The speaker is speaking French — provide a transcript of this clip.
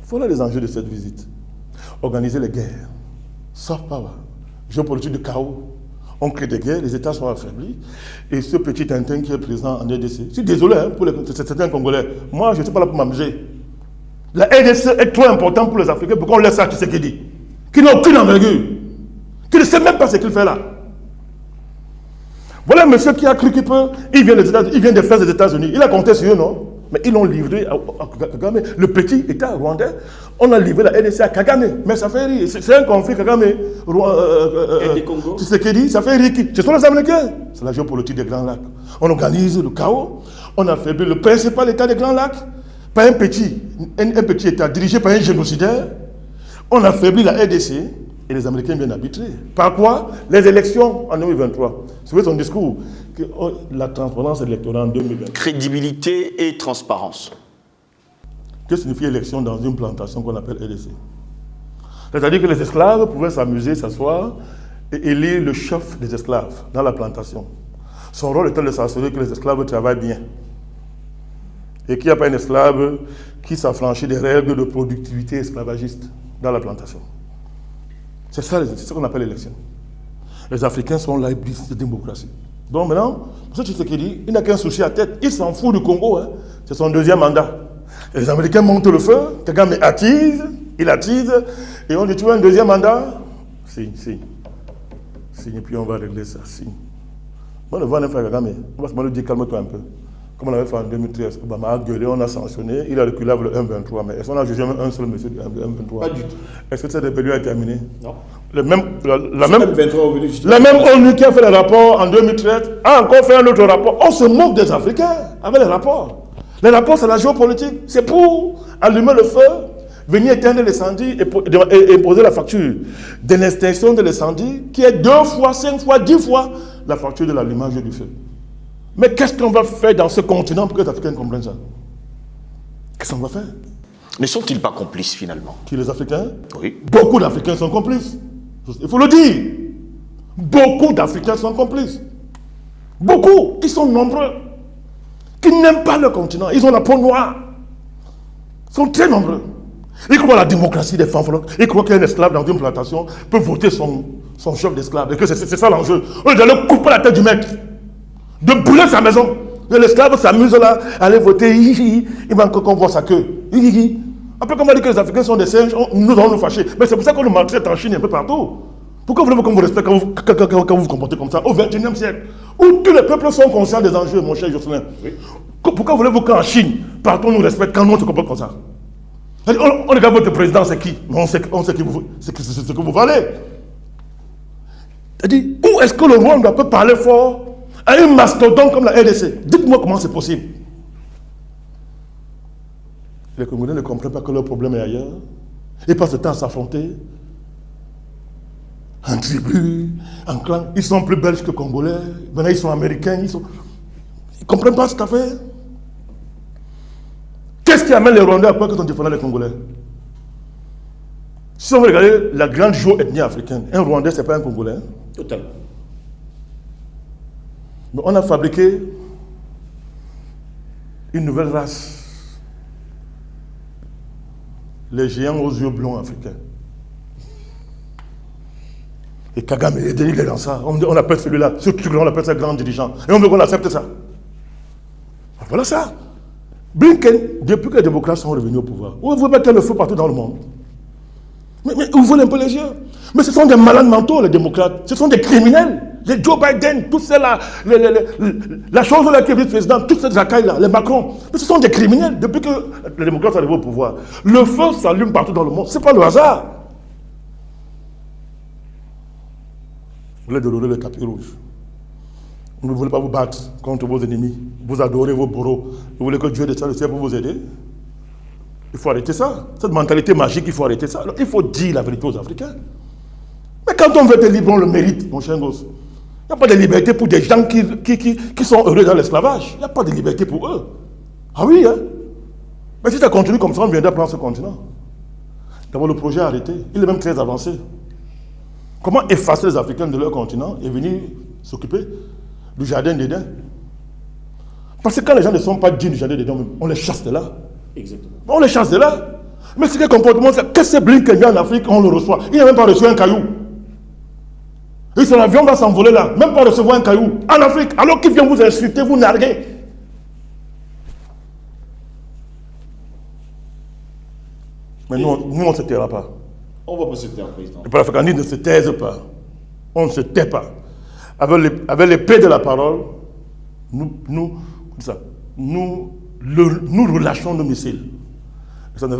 Voilà les enjeux de cette visite. Organiser les guerres, soft power, géopolitique de chaos. On crée des guerres, les États sont affaiblis. Et ce petit Tintin qui est présent en RDC, je suis désolé pour certains Congolais. Moi, je ne suis pas là pour m'amuser. La RDC est trop importante pour les Africains pour qu'on laisse ça à Tshisekedi, qui n'a aucune envergure, qui ne sait même pas ce qu'il fait là. Voilà un monsieur qui a cru qu'il peut, il vient des fesses des États-Unis, il a compté sur eux, non? Mais ils l'ont livré à Kagame. Le petit État rwandais, on a livré la RDC à Kagame. Mais ça fait rire. C'est un conflit Kagame. Tshisekedi, ça fait rire qui? Ce sont les Américains. C'est la géopolitique des Grands Lacs. On organise le chaos. On a fait le principal État des Grands Lacs. Pas un petit État dirigé par un génocidaire. On a affaibli la RDC et les Américains viennent arbitrer. Par quoi? Les élections en 2023. C'est son discours. La transparence électorale en 2023. Crédibilité et transparence. Que signifie élection dans une plantation qu'on appelle RDC? C'est-à-dire que les esclaves pouvaient s'amuser, s'asseoir et élire le chef des esclaves dans la plantation. Son rôle était de s'assurer que les esclaves travaillent bien. Et qu'il n'y a pas un esclave qui s'affranchit des règles de productivité esclavagiste dans la plantation. C'est ça qu'on appelle l'élection. Les Africains sont là, ils disent de démocratie. Donc maintenant, pour ce qui dit, il n'a qu'un souci à tête. Il s'en fout du Congo. Hein. C'est son deuxième mandat. Et les Américains montent le feu. Kagame attise. Il attise. Et on dit, tu veux un deuxième mandat? Signe. Et puis on va régler ça. Signe. Moi, le voir un frère Kagame. On va se dire, calme-toi un peu. Comme on l'avait fait en 2013, Obama a gueulé, on a sanctionné, il a reculé le 1-23. Mais est-ce qu'on a jugé un seul monsieur du 1-23? Pas du tout. Est-ce que cette rébellion est terminée? Non. La même ONU qui a fait le rapport en 2013 a encore fait un autre rapport. On se moque des Africains avec les rapports. Les rapports, c'est la géopolitique. C'est pour allumer le feu, venir éteindre l'incendie et poser la facture de l'extinction de l'incendie qui est 2 fois, 5 fois, 10 fois la facture de l'allumage du feu. Mais qu'est-ce qu'on va faire dans ce continent pour que les Africains comprennent ça? Qu'est-ce qu'on va faire? Ne sont-ils pas complices finalement? Qui, les Africains? Oui. Beaucoup d'Africains sont complices. Il faut le dire. Beaucoup d'Africains sont complices. Beaucoup. Ils sont nombreux. Qui n'aiment pas le continent. Ils ont la peau noire. Ils sont très nombreux. Ils croient à la démocratie des femmes. Ils croient qu'un esclave dans une plantation peut voter son chef d'esclave. Et que c'est ça l'enjeu. On est allé couper la tête du mec. De brûler sa maison. L'esclave s'amuse là, à aller voter. Il va encore qu'on voit sa queue. Après, comme on dit que les Africains sont des singes, nous allons nous fâcher. Mais c'est pour ça qu'on nous maltraite en Chine un peu partout. Pourquoi voulez-vous qu'on vous respecte quand vous vous comportez comme ça au XXIe siècle, où tous les peuples sont conscients des enjeux, mon cher Jocelyn? Oui. Pourquoi voulez-vous qu'en Chine, partout on nous respecte quand nous on se comporte comme ça? On regarde votre président, c'est qui? On sait ce que vous valez. C'est-à-dire, où est-ce que le monde peut parler fort à un mastodonte comme la RDC? Dites-moi comment c'est possible. Les Congolais ne comprennent pas que leur problème est ailleurs. Ils passent le temps à s'affronter. En tribu, en clan. Ils sont plus belges que Congolais. Maintenant, ils sont américains. Ils ne comprennent pas cette affaire. Qu'est-ce qui amène les Rwandais à croire qu'ils sont différents des Congolais? Si on veut regarder la grande géo-ethnie africaine, un Rwandais, ce n'est pas un Congolais. Hein? Totalement. Mais on a fabriqué une nouvelle race. Les géants aux yeux blonds africains. Et Kagame, il est dans ça. On appelle celui-là, ce truc-là, on appelle ça grand dirigeant. Et on veut qu'on accepte ça. Voilà ça. Blinken, depuis que les démocrates sont revenus au pouvoir, vous mettez le feu partout dans le monde. Mais ouvrez un peu les yeux. Mais ce sont des malades mentaux, les démocrates. Ce sont des criminels. Les Joe Biden, tous ceux-là, la chose là qui est vice-président, toutes ces racailles-là, les Macron. Mais ce sont des criminels. Depuis que les démocrates sont arrivés au pouvoir, le feu s'allume partout dans le monde. Ce n'est pas le hasard. Vous voulez déroger le tapis rouge. Vous ne voulez pas vous battre contre vos ennemis. Vous adorez vos bourreaux. Vous voulez que Dieu descende du ciel pour vous aider. Il faut arrêter ça. Cette mentalité magique, il faut arrêter ça. Alors, il faut dire la vérité aux Africains. Mais quand on veut être libre, on le mérite, mon cher gosse. Il n'y a pas de liberté pour des gens qui sont heureux dans l'esclavage. Il n'y a pas de liberté pour eux. Ah oui, hein? Mais si ça continue comme ça, on viendra prendre ce continent. D'abord, le projet a arrêté. Il est même très avancé. Comment effacer les Africains de leur continent et venir s'occuper du jardin d'Éden? Parce que quand les gens ne sont pas dignes du jardin d'Éden, on les chasse de là. Exactement. On les chasse de là. Mais c'est quel comportement? Qu'est-ce que Blinken vient en Afrique, on le reçoit? Il n'a même pas reçu un caillou. Et son avion va s'envoler là, même pas recevoir un caillou. En Afrique, alors qu'il vient vous insulter, vous narguer. Mais nous, on ne se taira pas. On ne va pas se taire, président. Le panafricanisme ne se taise pas. On ne se tait pas. Avec l'épée de la parole, nous relâchons nos missiles.